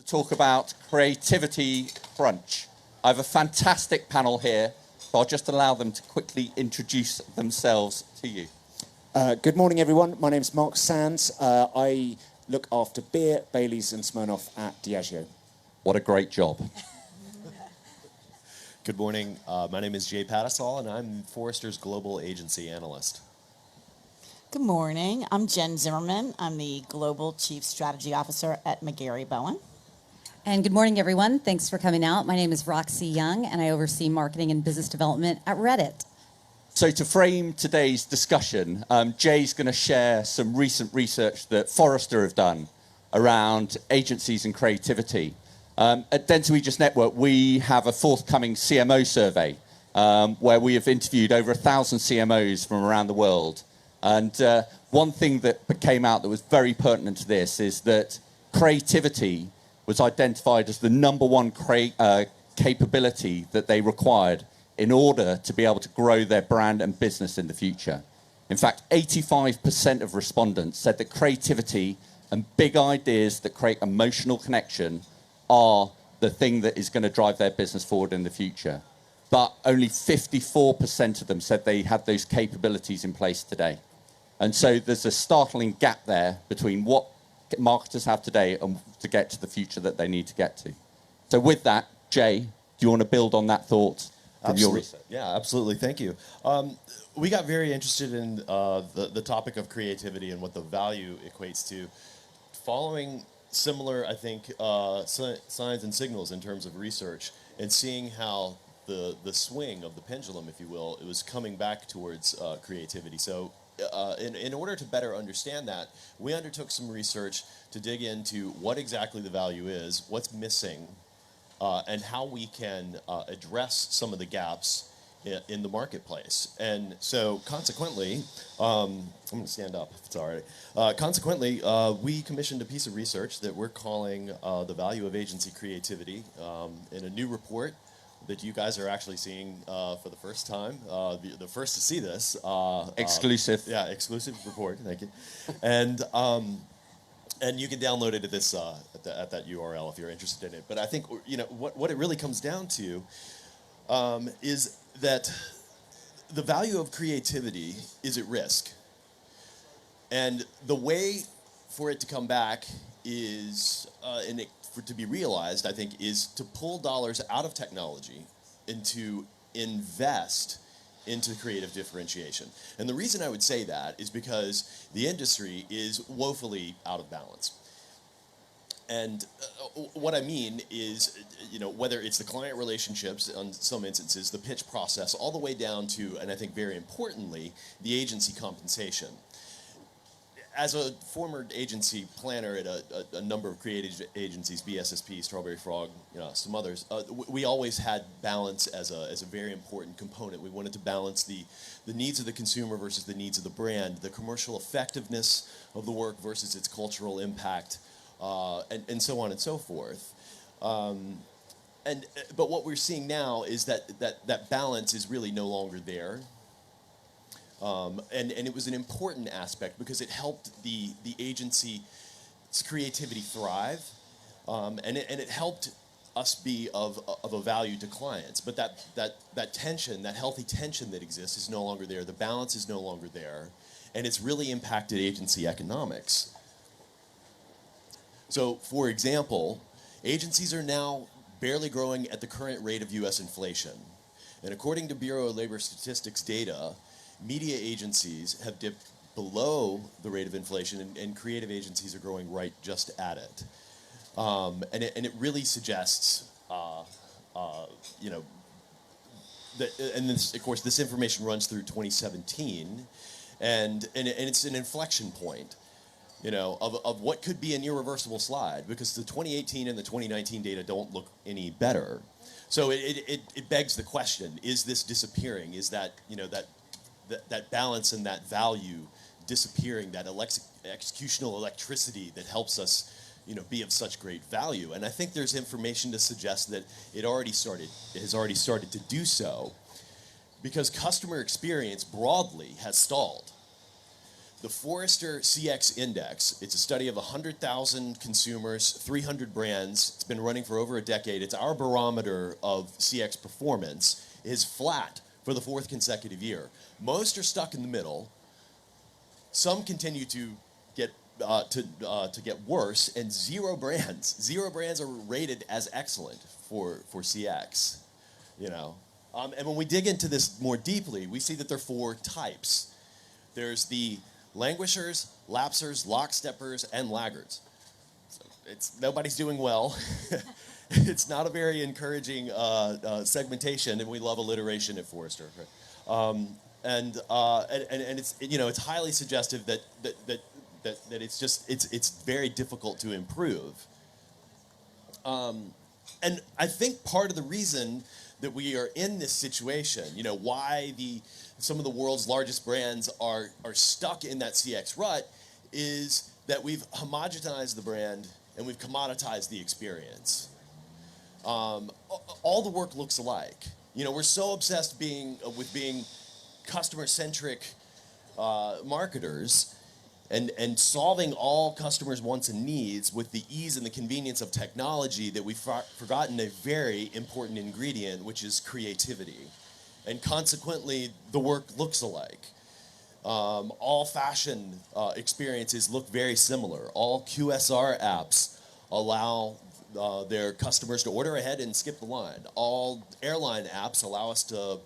talk about creativity crunch. I have a fantastic panel here, so I'll just allow them to quickly introduce themselves to you. Good morning, everyone. My name's Mark Sands. I look after beer, Baileys and Smirnoff at Diageo. What a great job. Good morning. My name is Jay Pattisall, and I'm Forrester's Global Agency Analyst. Good morning. I'm Jen Zimmerman. I'm the Global Chief Strategy Officer at McGarry Bowen. And good morning, everyone. Thanks for coming out. My name is Roxy Young, and I oversee marketing and business development at Reddit. So to frame today's discussion, Jay's going to share some recent research that Forrester have done around agencies and creativity. At Dentsu Aegis Network, we have a forthcoming CMO survey where we have interviewed over 1,000 CMOs from around the world. And one thing that came out that was very pertinent to this is that creativity was identified as the number one capability that they required in order to be able to grow their brand and business in the future. In fact, 85% of respondents said that creativity and big ideas that create emotional connection are the thing that is going to drive their business forward in the future. But only 54% of them said they had those capabilities in place today. And so there's a startling gap there between what marketers have today and to get to the future that they need to get to. So with that, Jay, do you want to build on that thought from your research? Yeah, absolutely. Thank you. We got very interested in the topic of creativity and what the value equates to, following similar, I think, signs and signals in terms of research, and seeing how the swing of the pendulum, if you will, it was coming back towards creativity. So in order to better understand that, we undertook some research to dig into what exactly the value is, what's missing, and how we can address some of the gaps in the marketplace. And so consequently, I'm going to stand up if it's all right. Consequently, we commissioned a piece of research that we're calling The Value of Agency Creativity in a new report that you guys are actually seeing for the first time, the first to see this. Exclusive. Exclusive report, thank you. And you can download it at this at that URL if you're interested in it. But I think what it really comes down to is that the value of creativity is at risk. And the way for it to come back is, for it to be realized, I think, is to pull dollars out of technology and to invest into creative differentiation. And the reason I would say that is because the industry is woefully out of balance. And what I mean is, whether it's the client relationships, on some instances, the pitch process, all the way down to, and I think very importantly, the agency compensation. As a former agency planner at a number of creative agencies, BSSP, Strawberry Frog, some others, we always had balance as a very important component. We wanted to balance the needs of the consumer versus the needs of the brand, the commercial effectiveness of the work versus its cultural impact, and so on and so forth. But what we're seeing now is that balance is really no longer there. And it was an important aspect because it helped the agency's creativity thrive, and it helped us be of a value to clients. But that tension, that healthy tension that exists, is no longer there. The balance is no longer there, and it's really impacted agency economics. So, for example, agencies are now barely growing at the current rate of U.S. inflation, and according to Bureau of Labor Statistics data, media agencies have dipped below the rate of inflation, and creative agencies are growing right just at it. And it really suggests, that, and this, of course, this information runs through 2017, and it's an inflection point, of what could be an irreversible slide, because the 2018 and the 2019 data don't look any better. So it begs the question: is this disappearing? Is that that balance and that value disappearing, that executional electricity that helps us, be of such great value? And I think there's information to suggest that it has already started to do so, because customer experience broadly has stalled. the Forrester CX Index. It's a study of 100,000 consumers, 300 brands. It's been running for over a decade. It's our barometer of CX performance. Is flat for the 4th consecutive year. Most are stuck in the middle. Some continue to get worse, and zero brands are rated as excellent for CX. You know, and when we dig into this more deeply, we see that there are 4 types. There's the languishers, lapsers, locksteppers, and laggards. So nobody's doing well. It's not a very encouraging segmentation, and we love alliteration at Forrester. Right? And it's, you know, it's highly suggestive that it's very difficult to improve. And I think part of the reason that we are in this situation, you know, why some of the world's largest brands are stuck in that CX rut, is that we've homogenized the brand and we've commoditized the experience. All the work looks alike. You know, we're so obsessed with being customer-centric marketers and solving all customers' wants and needs with the ease and the convenience of technology that we've forgotten a very important ingredient, which is creativity. And consequently, the work looks alike. All fashion experiences look very similar. All QSR apps allow their customers to order ahead and skip the line. All airline apps allow us to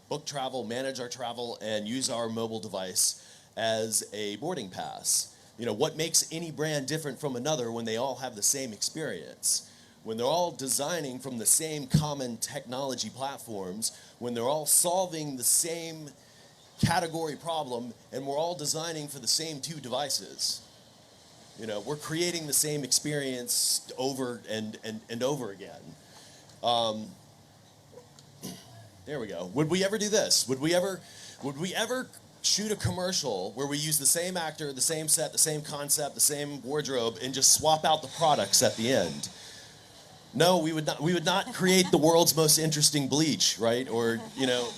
book travel, manage our travel, and use our mobile device as a boarding pass. You know, what makes any brand different from another when they all have the same experience? When they're all designing from the same common technology platforms, when they're all solving the same category problem, and we're all designing for the same 2 devices. You know, we're creating the same experience over and over again. There we go. Would we ever do this? Would we ever shoot a commercial where we use the same actor, the same set, the same concept, the same wardrobe, and just swap out the products at the end? No, we would not. We would not create the world's most interesting bleach, right? Or, you know,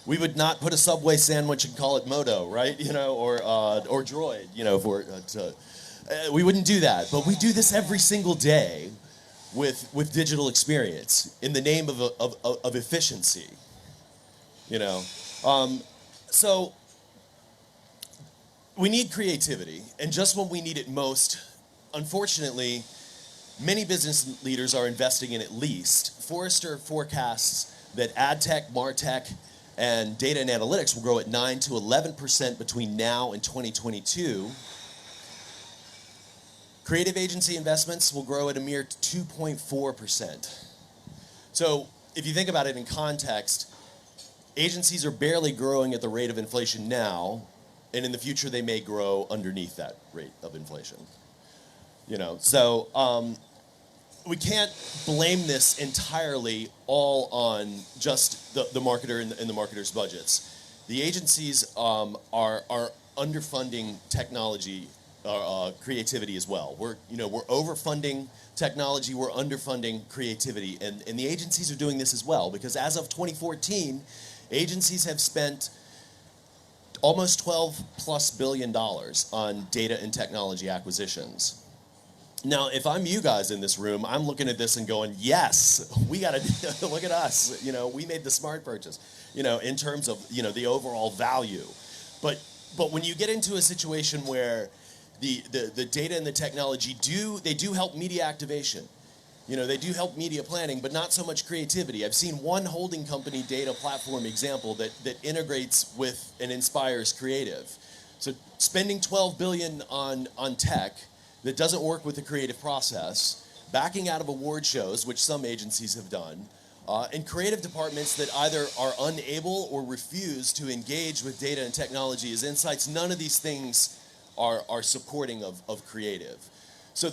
we would not put a Subway sandwich and call it Moto, right? You know, or Droid, you know, we wouldn't do that. But we do this every single day with digital experience in the name of efficiency, you know. So we need creativity, and just when we need it most, unfortunately, many business leaders are investing in it least. Forrester forecasts that ad tech, martech, and data and analytics will grow at 9 to 11% between now and 2022. Creative agency investments will grow at a mere 2.4%. So if you think about it in context, agencies are barely growing at the rate of inflation now, and in the future they may grow underneath that rate of inflation. You know, so we can't blame this entirely all on just the marketer and the marketer's budgets. The agencies are underfunding technology, creativity as well. We're overfunding technology, we're underfunding creativity, and the agencies are doing this as well, because as of 2014, agencies have spent almost $12+ billion on data and technology acquisitions. Now, if I'm you guys in this room, I'm looking at this and going, yes, we got to look at us. You know, we made the smart purchase, you know, in terms of, you know, the overall value. But when you get into a situation where the data and the technology do help media activation, you know, they do help media planning, but not so much creativity. I've seen one holding company data platform example that integrates with and inspires creative. So spending $12 billion on tech that doesn't work with the creative process, backing out of award shows, which some agencies have done, and creative departments that either are unable or refuse to engage with data and technology as insights. None of these things are supporting of creative. So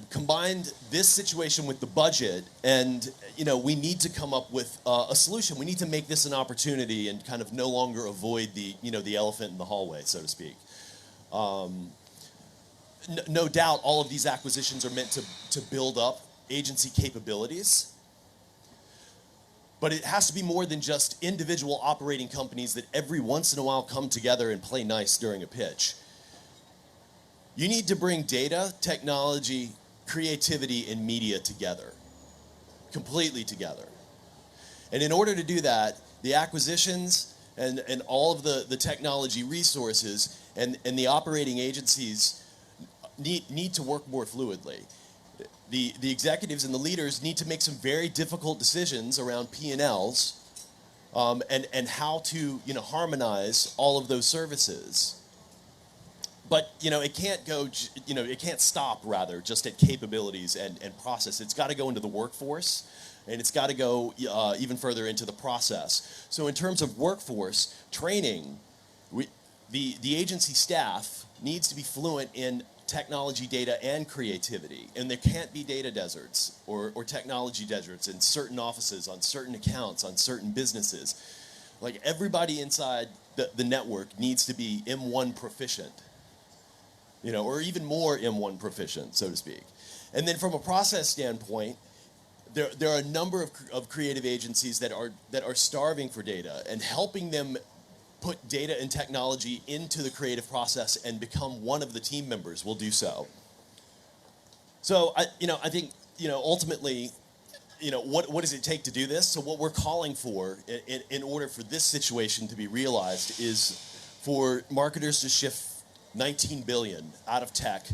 combine this situation with the budget, and we need to come up with a solution. We need to make this an opportunity and kind of no longer avoid the elephant in the hallway, so to speak. No doubt all of these acquisitions are meant to build up agency capabilities. But it has to be more than just individual operating companies that every once in a while come together and play nice during a pitch. You need to bring data, technology, creativity, and media together, completely together. And in order to do that, the acquisitions and all of the technology resources and the operating agencies need to work more fluidly. The executives and the leaders need to make some very difficult decisions around P&Ls and how to harmonize all of those services. But it can't go. It can't stop rather just at capabilities and process. It's got to go into the workforce, and it's got to go even further into the process. So in terms of workforce training, the agency staff needs to be fluent in technology, data, and creativity. And there can't be data deserts or technology deserts in certain offices, on certain accounts, on certain businesses. Like everybody inside the network needs to be M1 proficient, or even more M1 proficient, so to speak. And then from a process standpoint, there are a number of creative agencies that are starving for data, and helping them put data and technology into the creative process and become one of the team members will do so. So I think ultimately, what does it take to do this? So what we're calling for in order for this situation to be realized is for marketers to shift 19 billion out of tech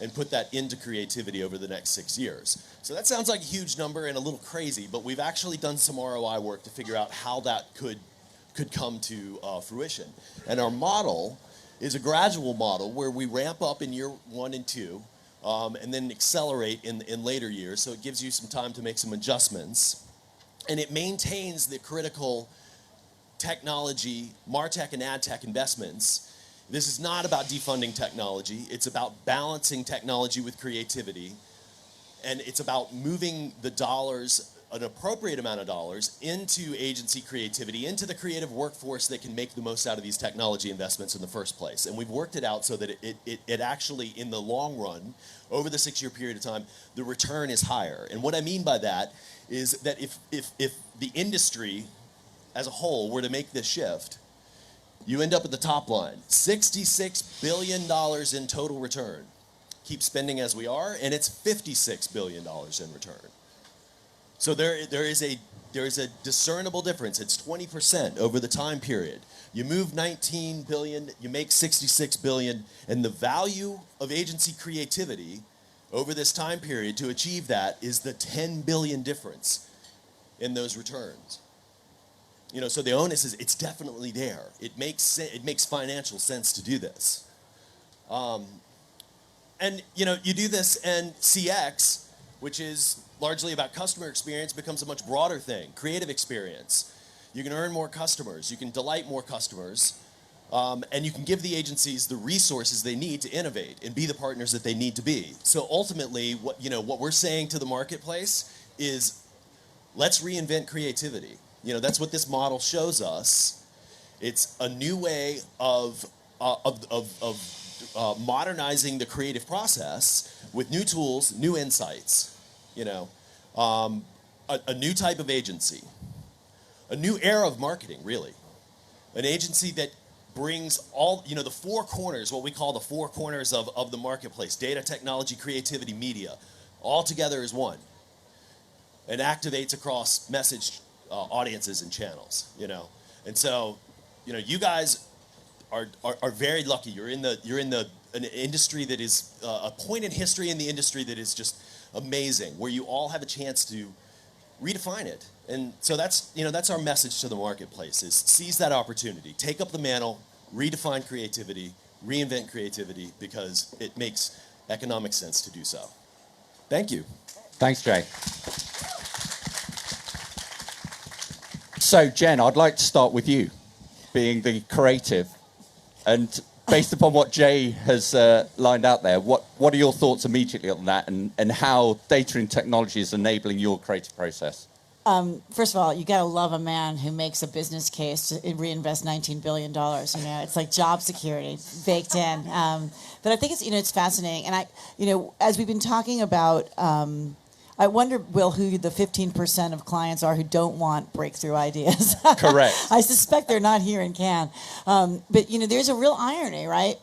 and put that into creativity over the next 6 years. So that sounds like a huge number and a little crazy, but we've actually done some ROI work to figure out how that could come to fruition. And our model is a gradual model where we ramp up in year 1 and 2 and then accelerate in later years. So it gives you some time to make some adjustments. And it maintains the critical technology, MarTech and AdTech investments. This is not about defunding technology. It's about balancing technology with creativity. And it's about moving the dollars, an appropriate amount of dollars, into agency creativity, into the creative workforce that can make the most out of these technology investments in the first place. And we've worked it out so that it actually, in the long run, over the 6-year period of time, the return is higher. And what I mean by that is that if the industry as a whole were to make this shift, you end up at the top line, $66 billion in total return. Keep spending as we are, and it's $56 billion in return. So there is a discernible difference. It's 20% over the time period. You move 19 billion, you make 66 billion, and the value of agency creativity over this time period to achieve that is the 10 billion difference in those returns. So the onus is, it's definitely there. It makes financial sense to do this. And you do this, and CX, which is largely about customer experience, becomes a much broader thing. Creative experience. You can earn more customers. You can delight more customers. And you can give the agencies the resources they need to innovate and be the partners that they need to be. So ultimately, what we're saying to the marketplace is, let's reinvent creativity. That's what this model shows us. It's a new way of modernizing the creative process with new tools, new insights. A new type of agency, a new era of marketing, really. An agency that brings all, the 4 corners, what we call the 4 corners of the marketplace: data, technology, creativity, media, all together as one, and activates across message audiences and channels. And so, you guys are very lucky. You're in an industry that is a point in history in the industry that is just amazing, where you all have a chance to redefine it. And so that's our message to the marketplace: is seize that opportunity, take up the mantle, redefine creativity, reinvent creativity, because it makes economic sense to do so. Thank you. Thanks, Jay. So, Jen, I'd like to start with you, being the creative. And based upon what Jay has lined out there, what are your thoughts immediately on that, and how data and technology is enabling your creative process? First of all, you got to love a man who makes a business case to reinvest $19 billion. It's like job security baked in. But I think it's fascinating. And as we've been talking about, I wonder, Will, who the 15% of clients are who don't want breakthrough ideas. Correct. I suspect they're not here in Cannes. But, you know, there's a real irony, right?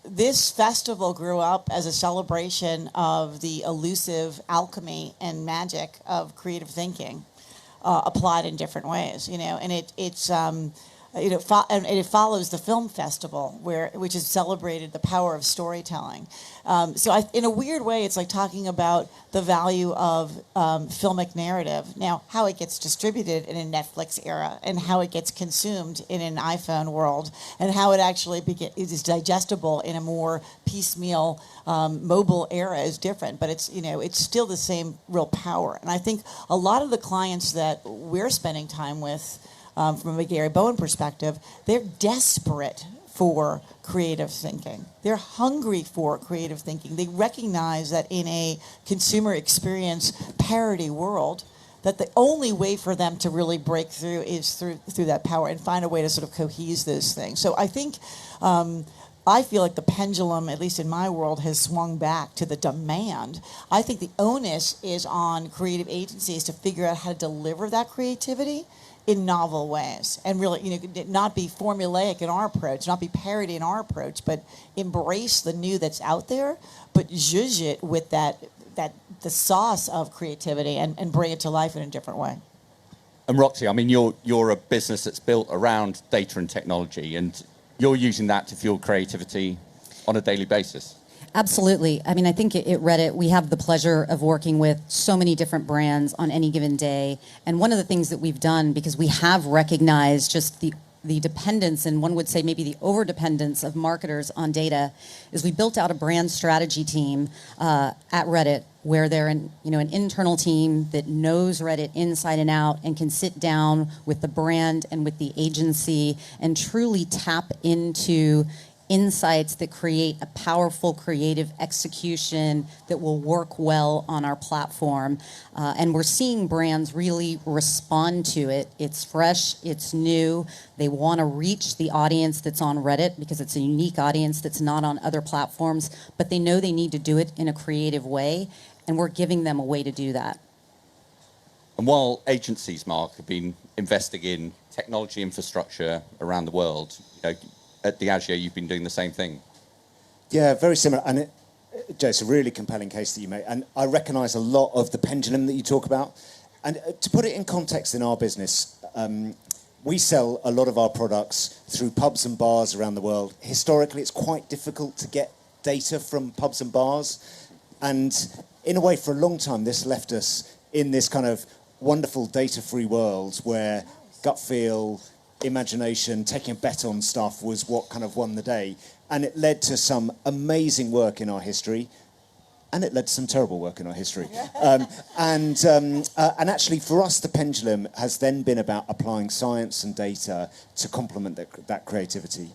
This festival grew up as a celebration of the elusive alchemy and magic of creative thinking applied in different ways, you know, and it follows the film festival, which has celebrated the power of storytelling. In a weird way, it's like talking about the value of filmic narrative. Now, how it gets distributed in a Netflix era, and how it gets consumed in an iPhone world, and how it actually is digestible in a more piecemeal mobile era is different. But it's still the same real power. And I think a lot of the clients that we're spending time with, from a Gary Bowen perspective, they're desperate for creative thinking. They're hungry for creative thinking. They recognize that in a consumer experience parity world, that the only way for them to really break through is through that power and find a way to sort of cohese those things. So I think, I feel like the pendulum, at least in my world, has swung back to the demand. I think the onus is on creative agencies to figure out how to deliver that creativity in novel ways, and really, you know, not be formulaic in our approach, not be parody in our approach, but embrace the new that's out there, but zhuzh it with the sauce of creativity and bring it to life in a different way. And Roxy, I mean, you're a business that's built around data and technology, and you're using that to fuel creativity on a daily basis. Absolutely. I mean, I think at Reddit, we have the pleasure of working with so many different brands on any given day. And one of the things that we've done, because we have recognized just the dependence, and one would say maybe the over-dependence of marketers on data, is we built out a brand strategy team at Reddit, where they're an internal team that knows Reddit inside and out and can sit down with the brand and with the agency and truly tap into insights that create a powerful creative execution that will work well on our platform. And we're seeing brands really respond to it. It's fresh, it's new. They want to reach the audience that's on Reddit because it's a unique audience that's not on other platforms, but they know they need to do it in a creative way, and we're giving them a way to do that. And while agencies, Mark, have been investing in technology infrastructure around the world, you know, at Diageo, you've been doing the same thing. Yeah, very similar. And Joe, it's a really compelling case that you make. And I recognise a lot of the pendulum that you talk about. And to put it in context in our business, we sell a lot of our products through pubs and bars around the world. Historically, it's quite difficult to get data from pubs and bars. And in a way, for a long time, this left us in this kind of wonderful data-free world where gut feel, imagination, taking a bet on stuff was what kind of won the day. And it led to some amazing work in our history, and it led to some terrible work in our history. And actually, for us, the pendulum has then been about applying science and data to complement that creativity.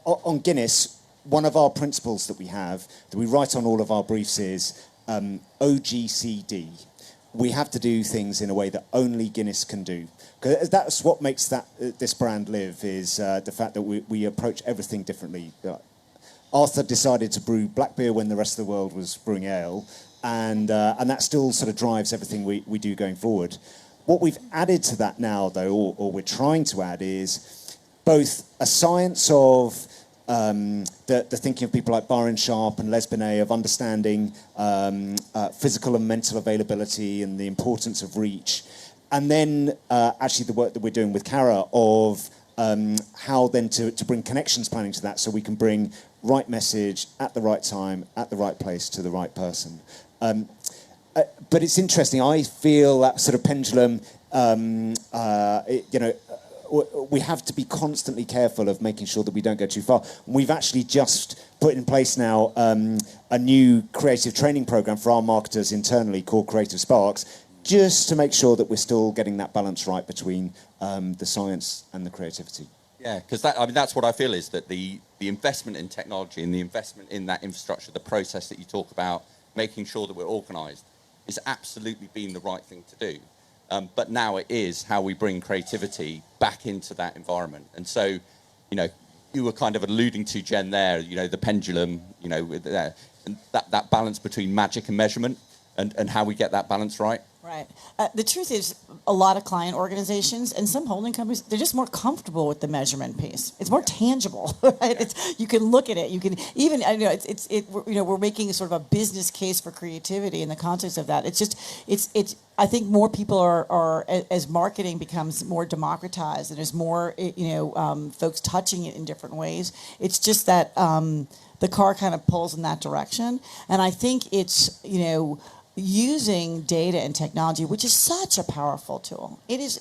On Guinness, one of our principles that we have, that we write on all of our briefs, is OGCD. We have to do things in a way that only Guinness can do. Because that's what makes this brand live, is the fact that we approach everything differently. Arthur decided to brew black beer when the rest of the world was brewing ale, and that still sort of drives everything we do going forward. What we've added to that now, though, or we're trying to add, is both a science of the thinking of people like Byron Sharp and Les Binet, of understanding physical and mental availability and the importance of reach. And then actually the work that we're doing with Cara of how then to bring connections planning to that, so we can bring right message at the right time, at the right place, to the right person. But it's interesting. I feel that sort of pendulum, we have to be constantly careful of making sure that we don't go too far. We've actually just put in place now a new creative training program for our marketers internally called Creative Sparks, just to make sure that we're still getting that balance right between the science and the creativity. Yeah, because that's what I feel, is that the investment in technology and the investment in that infrastructure, the process that you talk about, making sure that we're organised, is absolutely been the right thing to do. But now it is how we bring creativity back into that environment. And so, you were kind of alluding to, Jen, there, the pendulum, and that balance between magic and measurement. and how we get that balance right? Right. The truth is, a lot of client organizations and some holding companies, they're just more comfortable with the measurement piece. It's more tangible, right? You can look at it. You can even, we're making a sort of a business case for creativity in the context of that. I think more people are as marketing becomes more democratized and there's more, folks touching it in different ways. It's just that the car kind of pulls in that direction. And I think it's, using data and technology, which is such a powerful tool. It is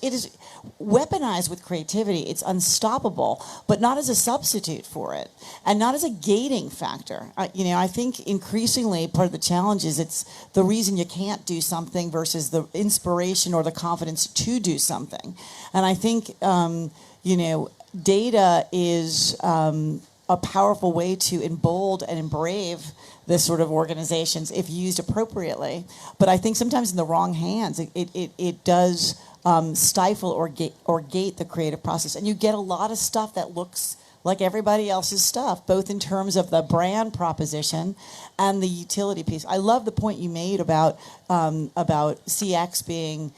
weaponized with creativity. It's unstoppable, but not as a substitute for it, and not as a gating factor. I think increasingly part of the challenge is it's the reason you can't do something versus the inspiration or the confidence to do something. And I think data is a powerful way to embolden and embrave this sort of organizations if used appropriately. But I think sometimes in the wrong hands, it does stifle or gate the creative process. And you get a lot of stuff that looks like everybody else's stuff, both in terms of the brand proposition and the utility piece. I love the point you made about CX being,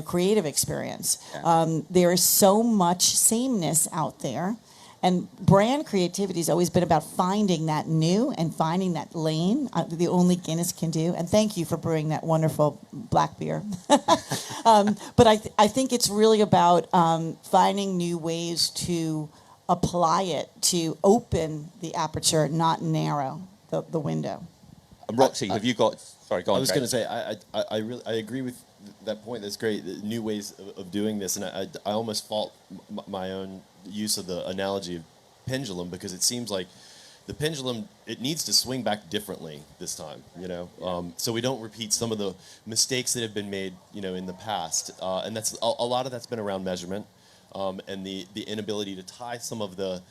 creative experience. Yeah. There is so much sameness out there. And brand creativity has always been about finding that new and finding that lane, the only Guinness can do. And thank you for brewing that wonderful black beer. But I think it's really about finding new ways to apply it, to open the aperture, not narrow the window. And Roxy, have you got... Sorry, go on. I was Jay. going to say, I agree with that point. That's great. New ways of doing this. And I almost fault my own use of the analogy of pendulum, because it seems like the pendulum, it needs to swing back differently this time, so we don't repeat some of the mistakes that have been made, in the past. And that's a lot of that's been around measurement and the inability to tie some of the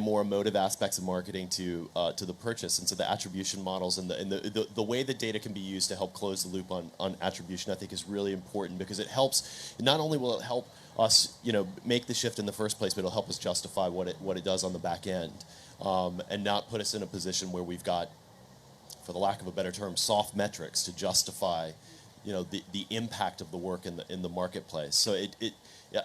more emotive aspects of marketing to the purchase, and so the attribution models and the way the data can be used to help close the loop on attribution, I think, is really important, because it helps. Not only will it help us, make the shift in the first place, but it'll help us justify what it does on the back end, and not put us in a position where we've got, for the lack of a better term, soft metrics to justify, the impact of the work in the marketplace. So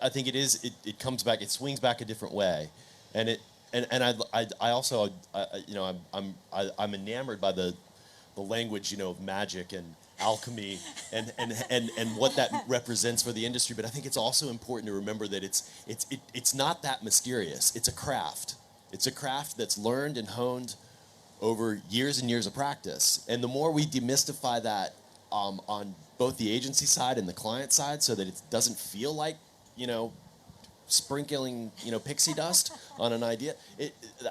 I think it comes back, it swings back a different way. And I also I'm enamored by the language of magic and alchemy and what that represents for the industry. But I think it's also important to remember that it's not that mysterious. It's a craft. It's a craft that's learned and honed over years and years of practice. And the more we demystify that on both the agency side and the client side, so that it doesn't feel like sprinkling, pixie dust on an idea,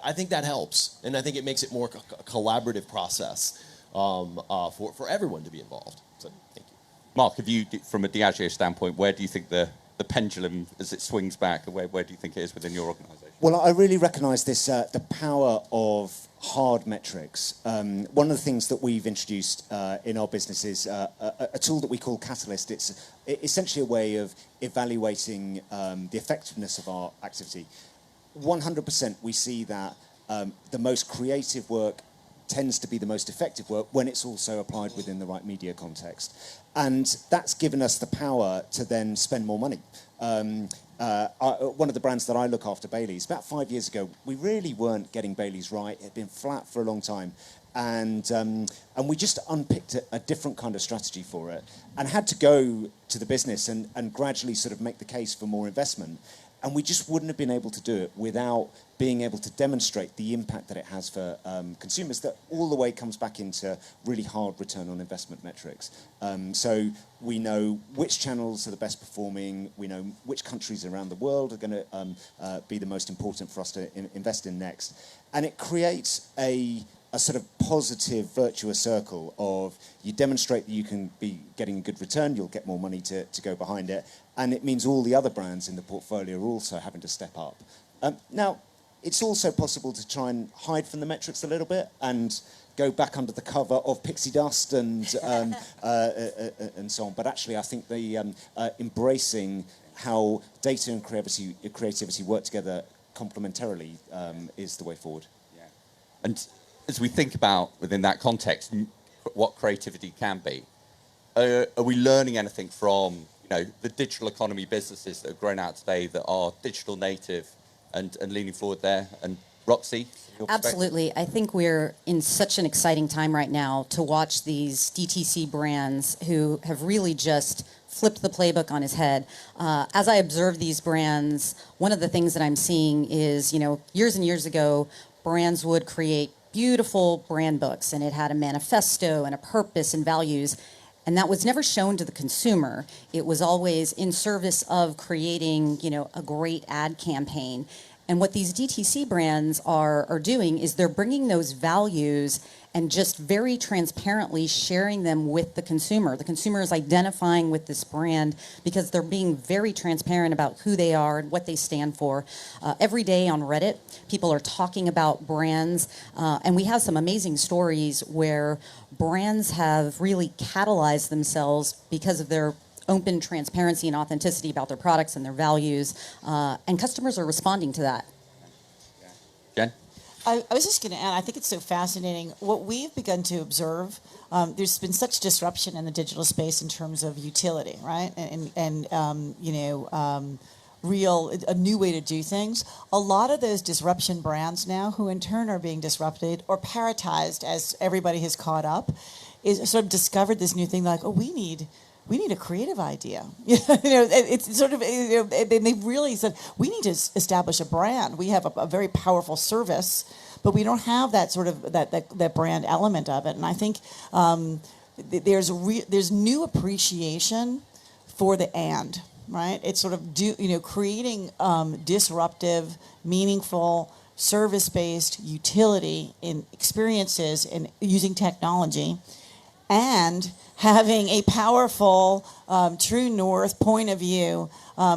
I think that helps, and I think it makes it more a collaborative process for everyone to be involved. So, thank you. Mark, have you, from a Diageo standpoint, where do you think the pendulum, as it swings back, where do you think it is within your organisation? Well, I really recognise this, the power of hard metrics. One of the things that we've introduced in our business is a tool that we call Catalyst. It's essentially a way of evaluating the effectiveness of our activity. 100% we see that the most creative work tends to be the most effective work when it's also applied within the right media context. And that's given us the power to then spend more money. One of the brands that I look after, Bailey's, about 5 years ago, we really weren't getting Bailey's right. It had been flat for a long time. And we just unpicked a different kind of strategy for it and had to go to the business and gradually sort of make the case for more investment. And we just wouldn't have been able to do it without being able to demonstrate the impact that it has for consumers, that all the way comes back into really hard return on investment metrics. So we know which channels are the best performing, we know which countries around the world are going to be the most important for us to invest in next. And it creates a sort of positive, virtuous circle of you demonstrate that you can be getting a good return, you'll get more money to go behind it, and it means all the other brands in the portfolio are also having to step up. Now, it's also possible to try and hide from the metrics a little bit and go back under the cover of pixie dust and so on. But actually, I think the embracing how data and creativity work together complementarily is the way forward. Yeah. And as we think about within that context, what creativity can be. Are we learning anything from the digital economy businesses that have grown out today that are digital native and leaning forward there? And Roxy, your perspective? Absolutely. I think we're in such an exciting time right now to watch these DTC brands who have really just flipped the playbook on his head. As I observe these brands, one of the things that I'm seeing is, years and years ago, brands would create beautiful brand books, and it had a manifesto and a purpose and values. And that was never shown to the consumer. It was always in service of creating, a great ad campaign. And what these DTC brands are doing is they're bringing those values and just very transparently sharing them with the consumer. The consumer is identifying with this brand because they're being very transparent about who they are and what they stand for. Every day on Reddit, people are talking about brands, and we have some amazing stories where brands have really catalyzed themselves because of their open transparency and authenticity about their products and their values, and customers are responding to that. Jen? I was just going to add, I think it's so fascinating. What we've begun to observe, there's been such disruption in the digital space in terms of utility, right? And a new way to do things. A lot of those disruption brands now, who in turn are being disrupted or parrotized as everybody has caught up, is sort of discovered this new thing like, oh, we need a creative idea. It's sort of, they've really said, we need to establish a brand. We have a very powerful service, but we don't have that sort of, that brand element of it. And I think there's new appreciation for the and, right? It's sort of, creating disruptive, meaningful, service-based utility in experiences and using technology, and having a powerful, true north point of view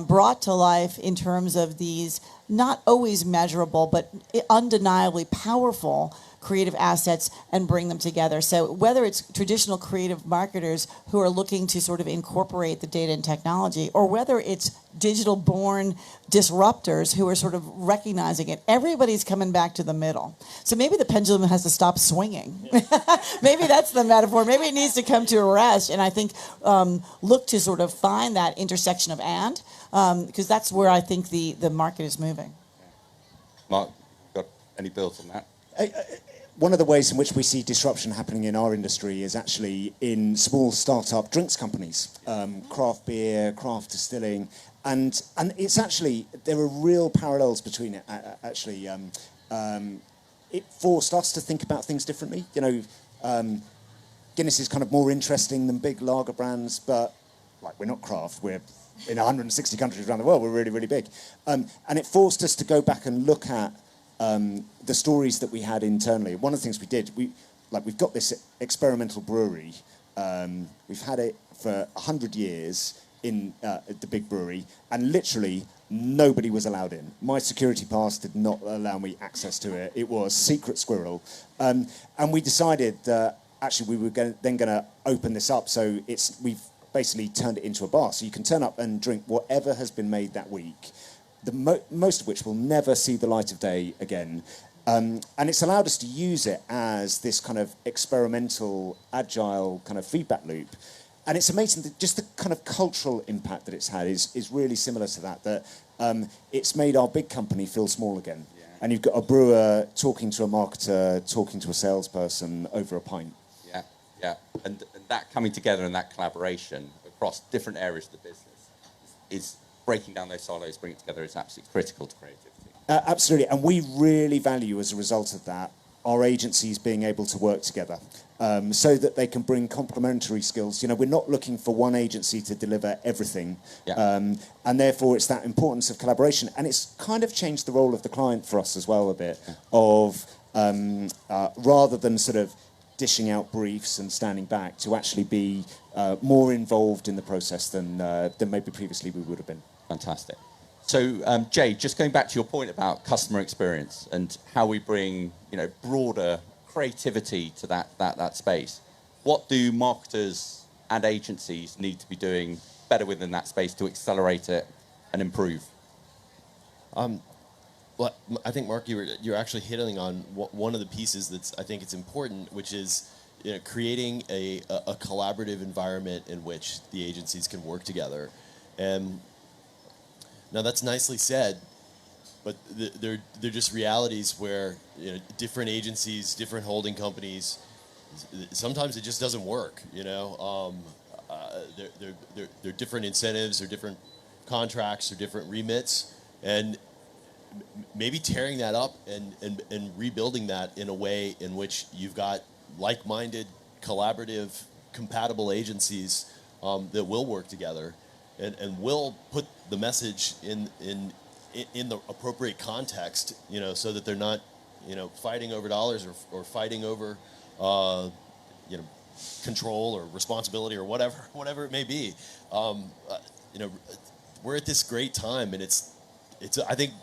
brought to life in terms of these not always measurable, but undeniably powerful creative assets, and bring them together. So whether it's traditional creative marketers who are looking to sort of incorporate the data and technology, or whether it's digital-born disruptors who are sort of recognizing it, everybody's coming back to the middle. So maybe the pendulum has to stop swinging. Maybe that's the metaphor. Maybe it needs to come to a rest, and I think look to sort of find that intersection of because that's where I think the market is moving. Mark, got any builds on that? One of the ways in which we see disruption happening in our industry is actually in small startup drinks companies, craft beer, craft distilling, and it's actually, there are real parallels between it. Actually, it forced us to think about things differently. Guinness is kind of more interesting than big lager brands, but we're not craft. We're in 160 countries around the world. We're really, really big, and it forced us to go back and look at the stories that we had internally. One of the things we did, we've got this experimental brewery. We've had it for 100 years in the big brewery, and literally nobody was allowed in. My security pass did not allow me access to it. It was secret squirrel. And we decided that actually we were then going to open this up. So we've basically turned it into a bar. So you can turn up and drink whatever has been made that week, most of which will never see the light of day again. And it's allowed us to use it as this kind of experimental, agile kind of feedback loop. And it's amazing that just the kind of cultural impact that it's had is really similar to that it's made our big company feel small again. Yeah. And you've got a brewer talking to a marketer, talking to a salesperson over a pint. Yeah. And that coming together and that collaboration across different areas of the business is breaking down those silos, bringing it together is absolutely critical to creativity. Absolutely, and we really value, as a result of that, our agencies being able to work together so that they can bring complementary skills. We're not looking for one agency to deliver everything, and therefore it's that importance of collaboration. And it's kind of changed the role of the client for us as well a bit, of rather than sort of dishing out briefs and standing back, to actually be more involved in the process than maybe previously we would have been. Fantastic. So, Jay, just going back to your point about customer experience and how we bring, broader creativity to that space, what do marketers and agencies need to be doing better within that space to accelerate it and improve? Well, I think, Mark, you're actually hitting on one of the pieces I think it's important, which is, creating a collaborative environment in which the agencies can work together. And now that's nicely said, but they're just realities where different agencies, different holding companies, sometimes it just doesn't work. They're different incentives, or different contracts, or different remits, and maybe tearing that up and rebuilding that in a way in which you've got like-minded, collaborative, compatible agencies that will work together and will put the message in the appropriate context, so that they're not, fighting over dollars or fighting over, control or responsibility or whatever it may be. We're at this great time, and it's I think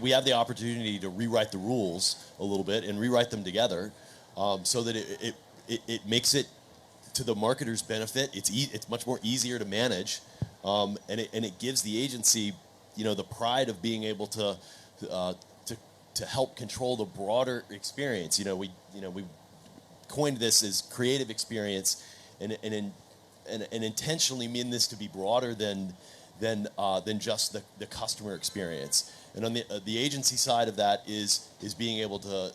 we have the opportunity to rewrite the rules a little bit and rewrite them together, so that it makes it to the marketer's benefit. It's much more easier to manage, and it gives the agency, the pride of being able to help control the broader experience. We coined this as creative experience, and intentionally mean this to be broader than just the customer experience. And on the agency side of that is being able to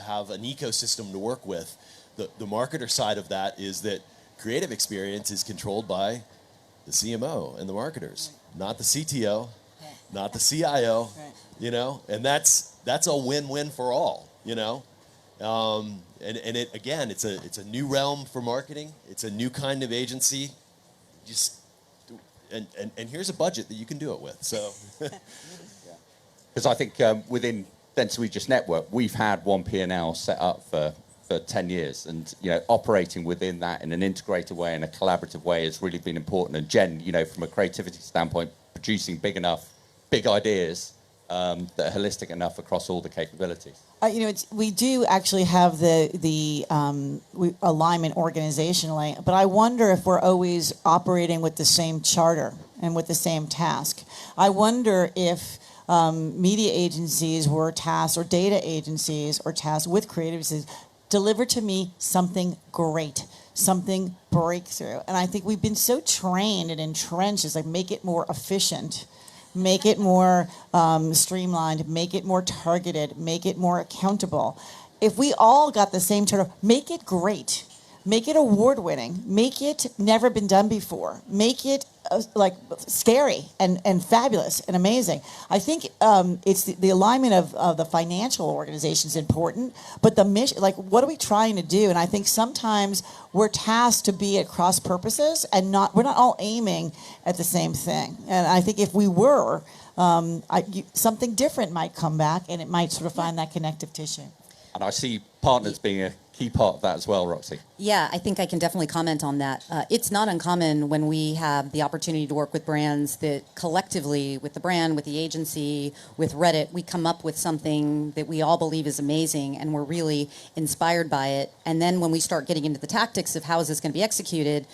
have an ecosystem to work with. The marketer side of that is that creative experience is controlled by the CMO and the marketers, not the CTO, not the CIO, and that's a win-win for all, and it's a new realm for marketing. It's a new kind of agency. And here's a budget that you can do it with. So, because I think within Dentsu Just Network, we've had one P&L set up for 10 years, and operating within that in an integrated way and a collaborative way has really been important. And Jen, from a creativity standpoint, producing big ideas that are holistic enough across all the capabilities. We do actually have the alignment organizationally, but I wonder if we're always operating with the same charter and with the same task. I wonder if media agencies were tasked, or data agencies are tasked with creative agencies, deliver to me something great, something breakthrough. And I think we've been so trained and entrenched as make it more efficient, make it more streamlined, make it more targeted, make it more accountable. If we all got the same charter, make it great, make it award-winning, make it never been done before, make it scary and fabulous and amazing. I think it's the alignment of the financial organization is important, but the mission, what are we trying to do? And I think sometimes we're tasked to be at cross purposes, and we're not all aiming at the same thing. And I think if we were, something different might come back, and it might sort of find that connective tissue. And I see partners being a key part of that as well, Roxy. Yeah, I think I can definitely comment on that. It's not uncommon when we have the opportunity to work with brands that collectively, with the brand, with the agency, with Reddit, we come up with something that we all believe is amazing, and we're really inspired by it. And then when we start getting into the tactics of how is this going to be executed,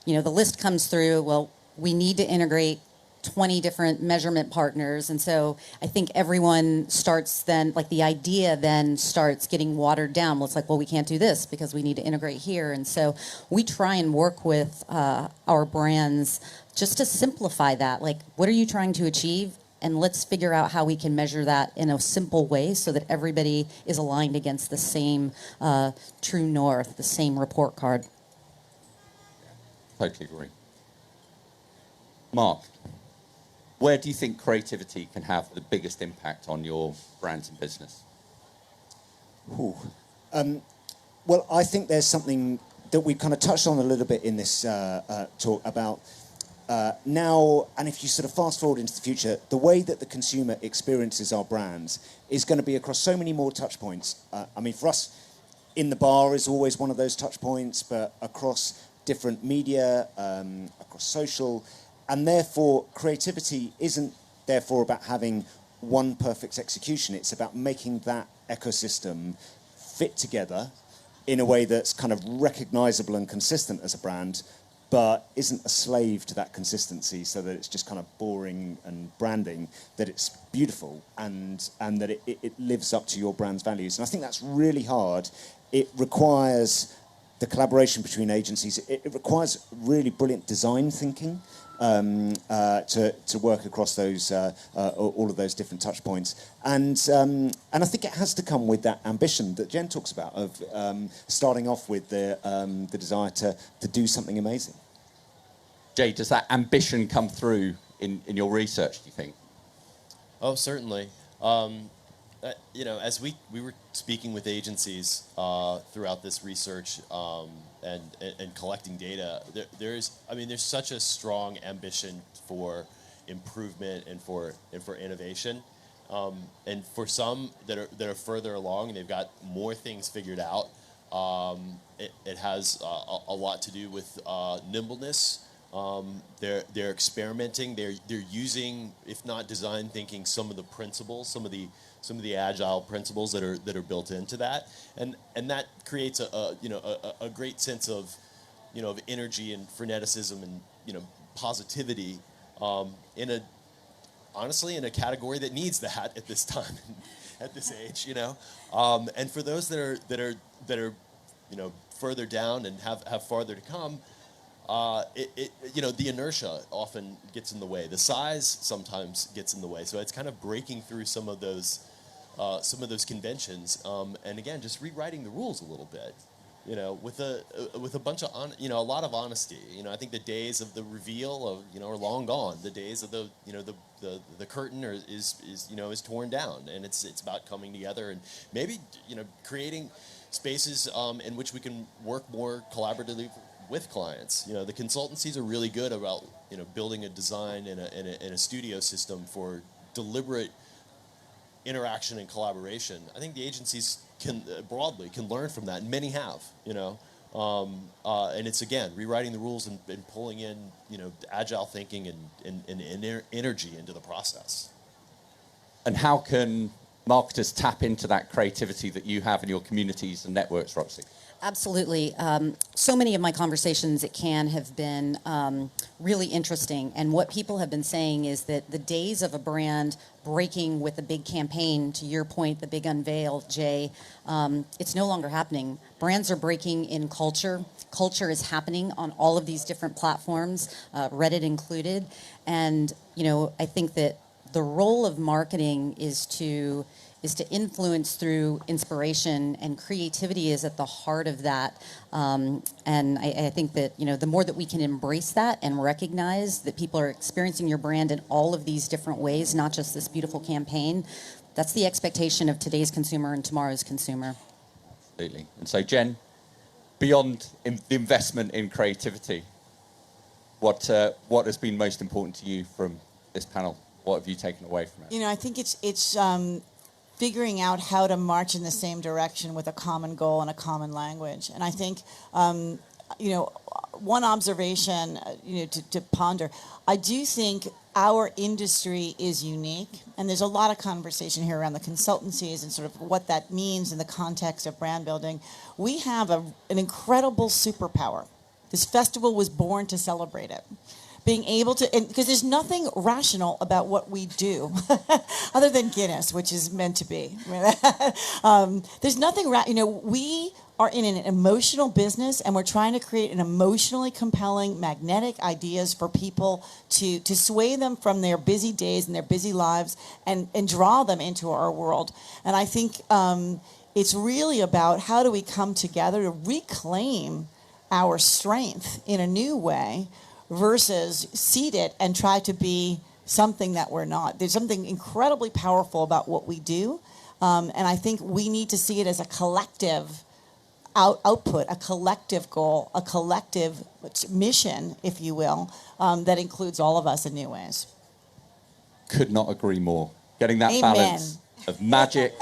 the list comes through, well, we need to integrate 20 different measurement partners. And so I think everyone starts then, the idea then starts getting watered down. Well, it's we can't do this because we need to integrate here. And so we try and work with our brands just to simplify that. What are you trying to achieve? And let's figure out how we can measure that in a simple way so that everybody is aligned against the same true north, the same report card. Totally agree. Mark, where do you think creativity can have the biggest impact on your brands and business? Well, I think there's something that we kind of touched on a little bit in this talk about now, and if you sort of fast forward into the future, the way that the consumer experiences our brands is going to be across so many more touch points. For us, in the bar is always one of those touch points, but across different media, across social. And therefore, creativity isn't therefore about having one perfect execution. It's about making that ecosystem fit together in a way that's kind of recognizable and consistent as a brand, but isn't a slave to that consistency so that it's just kind of boring and branding, that it's beautiful and that it lives up to your brand's values. And I think that's really hard. It requires the collaboration between agencies, it requires really brilliant design thinking to work across those all of those different touch points. And I think it has to come with that ambition that Jen talks about of starting off with the desire to do something amazing. Jay, does that ambition come through in your research, do you think? Oh, certainly. You know, as we were speaking with agencies throughout this research and collecting data, there's such a strong ambition for improvement and for innovation, and for some that are further along and they've got more things figured out. It has a lot to do with nimbleness. They're experimenting. They're using, if not design thinking, some of the principles, some of the agile principles that are built into that, and that creates a great sense of energy and freneticism and positivity honestly in a category that needs that at this time, at this age, and for those that are further down and have farther to come. The inertia often gets in the way. The size sometimes gets in the way. So it's kind of breaking through some of those conventions, and again, just rewriting the rules a little bit, with a bunch of a lot of honesty. I think the days of the reveal are long gone. The days of the curtain is torn down, and it's about coming together and maybe creating spaces in which we can work more collaboratively with clients. The consultancies are really good about building a design and a studio system for deliberate interaction and collaboration. I think the agencies can broadly learn from that, and many have. And it's again rewriting the rules and pulling in agile thinking and energy into the process. And how can marketers tap into that creativity that you have in your communities and networks, Roxy? Absolutely. So many of my conversations at Cannes have been really interesting. And what people have been saying is that the days of a brand breaking with a big campaign, to your point, the big unveil, Jay, it's no longer happening. Brands are breaking in culture. Culture is happening on all of these different platforms, Reddit included. And, I think that the role of marketing is to influence through inspiration, and creativity is at the heart of that. And I think that, the more that we can embrace that and recognize that people are experiencing your brand in all of these different ways, not just this beautiful campaign, that's the expectation of today's consumer and tomorrow's consumer. Absolutely. And so, Jen, beyond the investment in creativity, what has been most important to you from this panel? What have you taken away from it? I think it's figuring out how to march in the same direction with a common goal and a common language. And I think, one observation, to ponder, I do think our industry is unique, and there's a lot of conversation here around the consultancies and sort of what that means in the context of brand building. We have an incredible superpower. This festival was born to celebrate it. Being able to, because there's nothing rational about what we do, other than Guinness, which is meant to be. There's nothing, we are in an emotional business, and we're trying to create an emotionally compelling, magnetic ideas for people to sway them from their busy days and their busy lives and draw them into our world. And I think it's really about how do we come together to reclaim our strength in a new way, versus seed it and try to be something that we're not. There's something incredibly powerful about what we do, and I think we need to see it as a collective output, a collective goal, a collective mission, if you will, that includes all of us in new ways. Could not agree more. Getting that Amen. balance of magic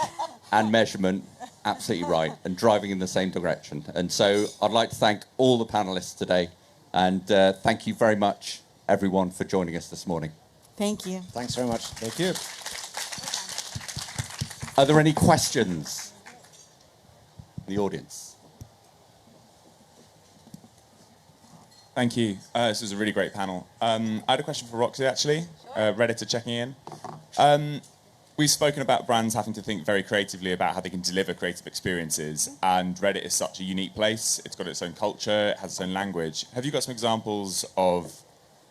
and measurement absolutely right, and driving in the same direction. And so I'd like to thank all the panelists today. And thank you very much, everyone, for joining us this morning. Thank you. Thanks very much. Thank you. Are there any questions in the audience? Thank you. This was a really great panel. I had a question for Roxy, actually. Redditor checking in. We've spoken about brands having to think very creatively about how they can deliver creative experiences, and Reddit is such a unique place. It's got its own culture, it has its own language. Have you got some examples of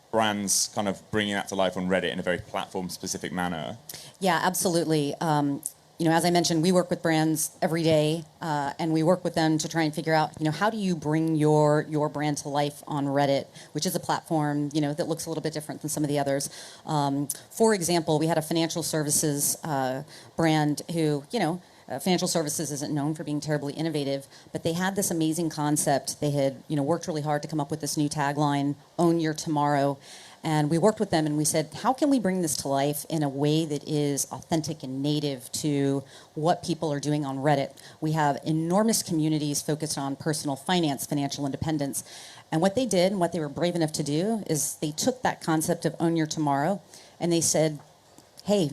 brands kind of bringing that to life on Reddit in a very platform-specific manner? Yeah, absolutely. As I mentioned, we work with brands every day, and we work with them to try and figure out, how do you bring your brand to life on Reddit, which is a platform, that looks a little bit different than some of the others. For example, we had a financial services brand who, financial services isn't known for being terribly innovative, but they had this amazing concept. They had, worked really hard to come up with this new tagline, "Own Your Tomorrow." And we worked with them and we said, how can we bring this to life in a way that is authentic and native to what people are doing on Reddit? We have enormous communities focused on personal finance, financial independence. And what they did and what they were brave enough to do is they took that concept of Own Your Tomorrow and they said, hey,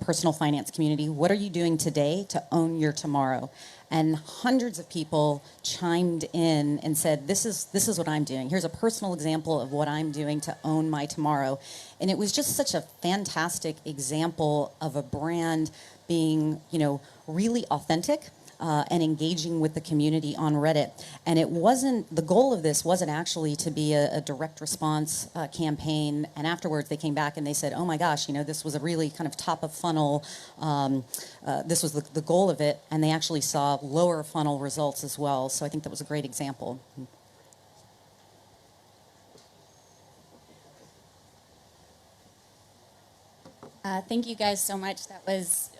personal finance community, what are you doing today to own your tomorrow? And hundreds of people chimed in and said, this is what I'm doing. Here's a personal example of what I'm doing to own my tomorrow. And it was just such a fantastic example of a brand being, really authentic and engaging with the community on Reddit. And the goal of this wasn't actually to be a direct response campaign. And afterwards they came back and they said, oh my gosh, this was a really kind of top of funnel, this was the goal of it. And they actually saw lower funnel results as well. So I think that was a great example. Thank you guys so much. That was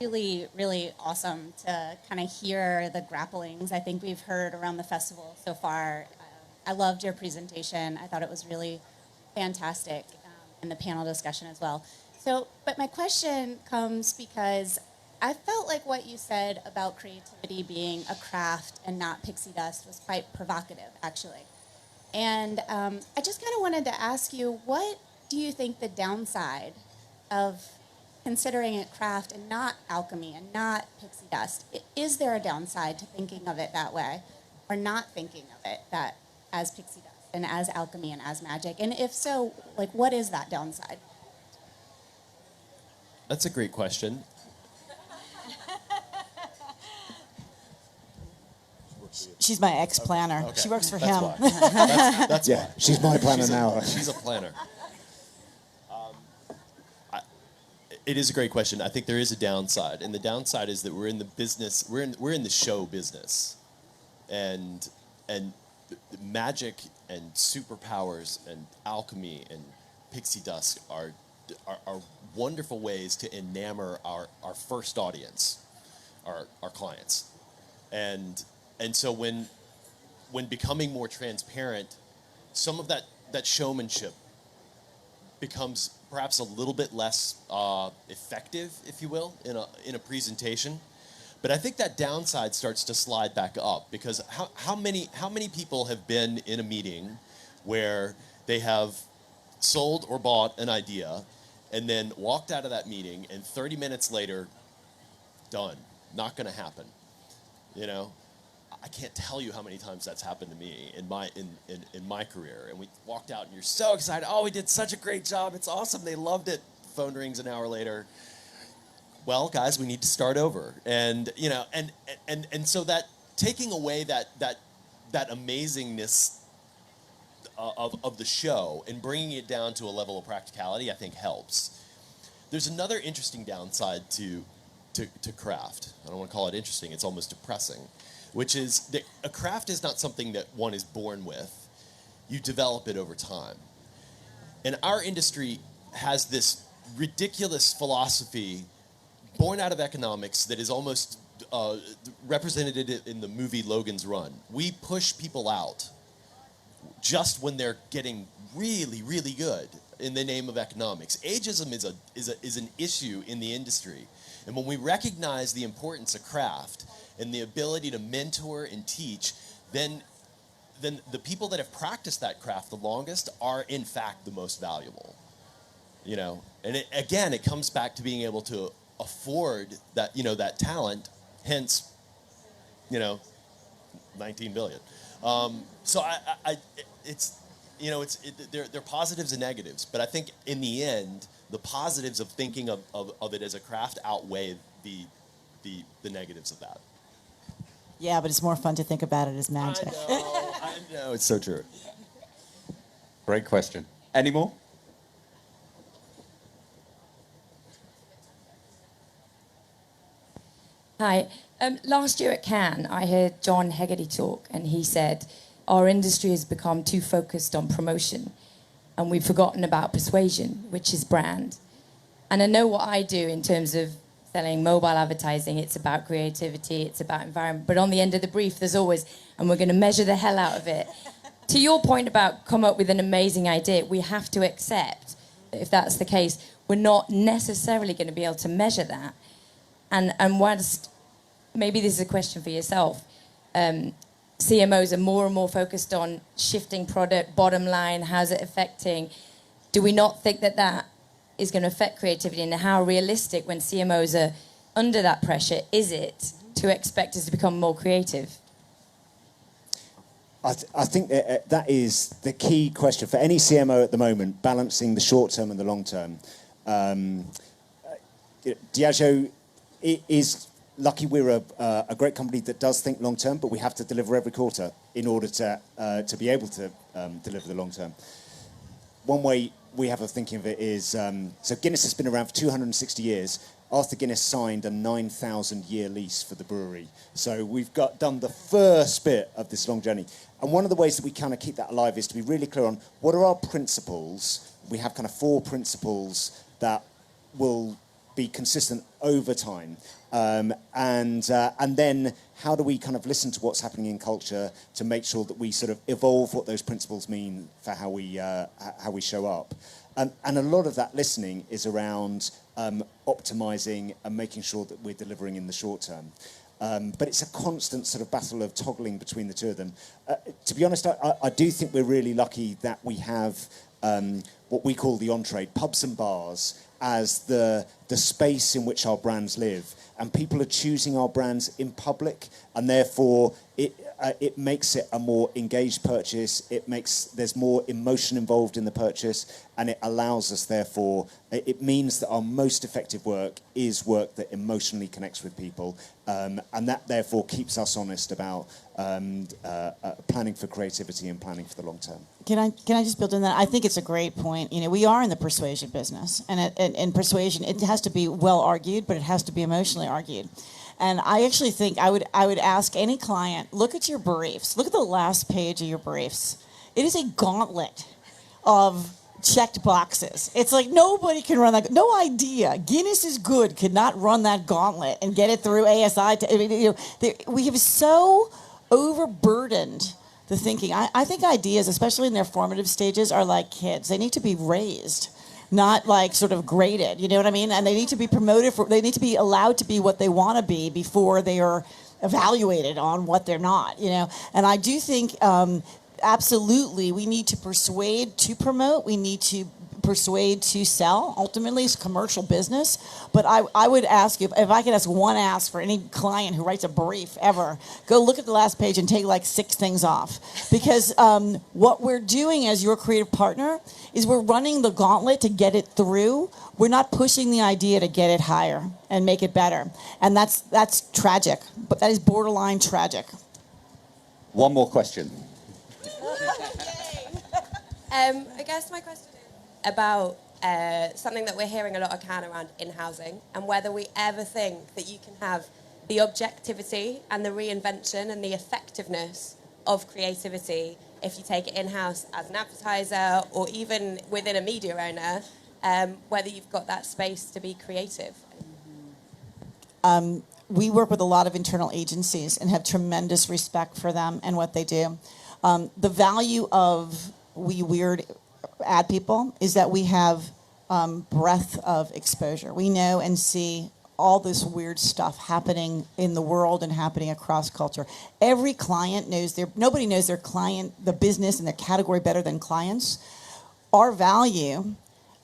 really, really awesome to kind of hear the grapplings I think we've heard around the festival so far. I loved your presentation. I thought it was really fantastic, and the panel discussion as well. But my question comes because I felt like what you said about creativity being a craft and not pixie dust was quite provocative, actually. And I just kind of wanted to ask you, what do you think the downside of considering it craft and not alchemy and not pixie dust? Is there a downside to thinking of it that way, or not thinking of it that as pixie dust and as alchemy and as magic? And if so, what is that downside? That's a great question. She's my ex-planner. Okay. She works for That's him. why. That's Yeah, why. she's my planner now. She's a planner. It is a great question. I think there is a downside, and the downside is that we're in the business. We're in the show business, and magic and superpowers and alchemy and pixie dust are wonderful ways to enamor our first audience, our clients, and so when becoming more transparent, some of that showmanship becomes perhaps a little bit less effective, if you will, in a presentation. But I think that downside starts to slide back up, because how many people have been in a meeting where they have sold or bought an idea and then walked out of that meeting and 30 minutes later, done, not going to happen. I can't tell you how many times that's happened to me in my career. And we walked out and you're so excited. Oh, we did such a great job. It's awesome. They loved it. Phone rings an hour later. Well, guys, we need to start over. And so that taking away that amazingness of the show and bringing it down to a level of practicality, I think helps. There's another interesting downside to craft. I don't want to call it interesting. It's almost depressing. Which is that a craft is not something that one is born with. You develop it over time. And our industry has this ridiculous philosophy born out of economics that is almost represented in the movie Logan's Run. We push people out just when they're getting really, really good in the name of economics. Ageism is an issue in the industry. And when we recognize the importance of craft and the ability to mentor and teach, then the people that have practiced that craft the longest are in fact the most valuable. And it comes back to being able to afford that, that talent, hence, 19 billion. So it's you know, they're positives and negatives, but I think in the end, the positives of thinking of it as a craft outweigh the negatives of that. Yeah, but it's more fun to think about it as magic. I know, it's so true. Great question. Any more? Hi. Last year at Cannes, I heard John Hegarty talk, and he said, our industry has become too focused on promotion, and we've forgotten about persuasion, which is brand. And I know what I do in terms of selling mobile advertising. It's about creativity, it's about environment. But on the end of the brief, there's always, and we're going to measure the hell out of it. To your point about come up with an amazing idea, we have to accept that if that's the case, we're not necessarily going to be able to measure that. And whilst, maybe this is a question for yourself, CMOs are more and more focused on shifting product, bottom line, how's it affecting? Do we not think that that is going to affect creativity? And how realistic, when CMOs are under that pressure, is it to expect us to become more creative? I think that is the key question for any CMO at the moment, balancing the short term and the long term. Diageo is lucky we're a great company that does think long term, but we have to deliver every quarter in order to be able to deliver the long term. One way we have of thinking of it is, so Guinness has been around for 260 years. Arthur Guinness signed a 9,000-year lease for the brewery. So we've done the first bit of this long journey. And one of the ways that we kind of keep that alive is to be really clear on what are our principles. We have kind of 4 principles that will be consistent over time. And then how do we kind of listen to what's happening in culture to make sure that we sort of evolve what those principles mean for how we show up. And a lot of that listening is around optimizing and making sure that we're delivering in the short term. But it's a constant sort of battle of toggling between the two of them. To be honest, I do think we're really lucky that we have what we call the on-trade, pubs and bars, as the space in which our brands live. And people are choosing our brands in public, and therefore it makes it a more engaged purchase. There's more emotion involved in the purchase, and it allows us, therefore, it means that our most effective work is work that emotionally connects with people, and that therefore keeps us honest about planning for creativity and planning for the long term. Can I just build on that? I think it's a great point. You know, we are in the persuasion business, and persuasion, it has to be well argued, but it has to be emotionally argued. And I actually think I would ask any client, look at your briefs. Look at the last page of your briefs. It is a gauntlet of checked boxes. It's like nobody can run that. No idea. Guinness is good could not run that gauntlet and get it through ASI. We have so overburdened the thinking. I think ideas, especially in their formative stages, are like kids. They need to be raised, not like sort of graded. You know what I mean? And they need to be promoted. They need to be allowed to be what they want to be before they are evaluated on what they're not. You know. And I do think absolutely we need to persuade to promote. We need to persuade to sell. Ultimately, it's commercial business. But I would ask you, if I could ask one ask for any client who writes a brief ever, go look at the last page and take like 6 things off. Because what we're doing as your creative partner is we're running the gauntlet to get it through. We're not pushing the idea to get it higher and make it better. And that's tragic. But that is borderline tragic. One more question. I guess my question is about something that we're hearing a lot of Cannes around in-housing, and whether we ever think that you can have the objectivity and the reinvention and the effectiveness of creativity if you take it in-house as an advertiser or even within a media owner, whether you've got that space to be creative. We work with a lot of internal agencies and have tremendous respect for them and what they do. The value of we weird ad people is that we have breadth of exposure. We know and see all this weird stuff happening in the world and happening across culture. Every client knows nobody knows their client, the business and their category better than clients. Our value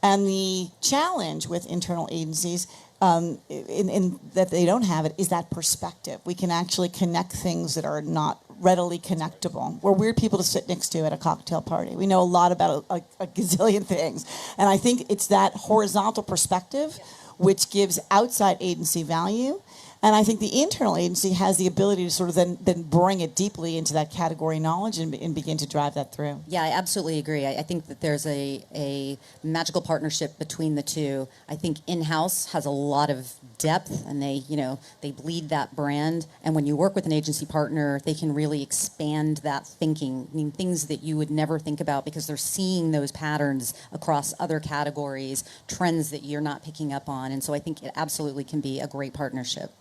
and the challenge with internal agencies in that they don't have it is that perspective. We can actually connect things that are not readily connectable. We're weird people to sit next to at a cocktail party. We know a lot about a gazillion things. And I think it's that horizontal perspective which gives outside agency value. And I think the internal agency has the ability to sort of then bring it deeply into that category knowledge and begin to drive that through. Yeah, I absolutely agree. I think that there's a magical partnership between the two. I think in-house has a lot of depth, and they bleed that brand. And when you work with an agency partner, they can really expand that thinking. I mean, things that you would never think about because they're seeing those patterns across other categories, trends that you're not picking up on. And so I think it absolutely can be a great partnership.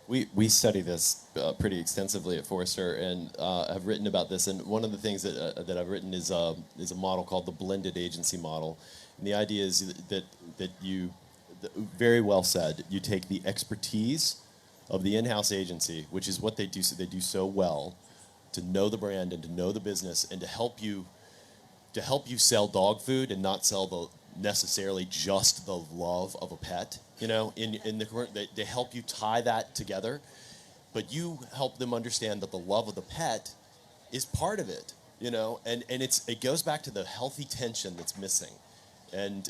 We study this pretty extensively at Forrester and have written about this. And one of the things that I've written is a model called the blended agency model. And the idea is that you, very well said, you take the expertise of the in-house agency, which is what they do so well, to know the brand and to know the business and to help you sell dog food and not sell necessarily just the love of a pet. In the current, they help you tie that together, but you help them understand that the love of the pet is part of it, and it goes back to the healthy tension that's missing, and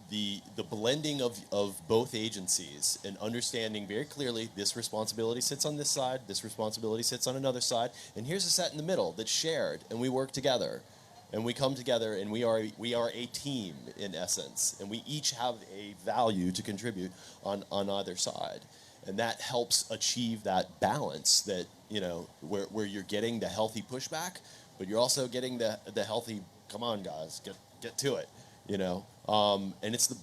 the blending of both agencies and understanding very clearly this responsibility sits on this side, this responsibility sits on another side, and here's a set in the middle that's shared, and we work together. And we come together, and we are a team in essence, and we each have a value to contribute on either side, and that helps achieve that balance that where you're getting the healthy pushback, but you're also getting the healthy. Come on, guys, get to it, and it's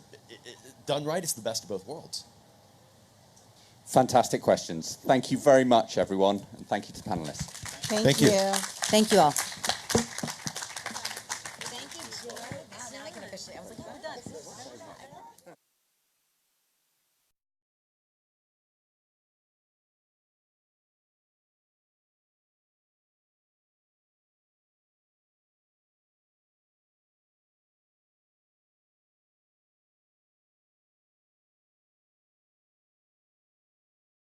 done right. It's the best of both worlds. Fantastic questions. Thank you very much, everyone, and thank you to the panelists. Thank you. Thank you all.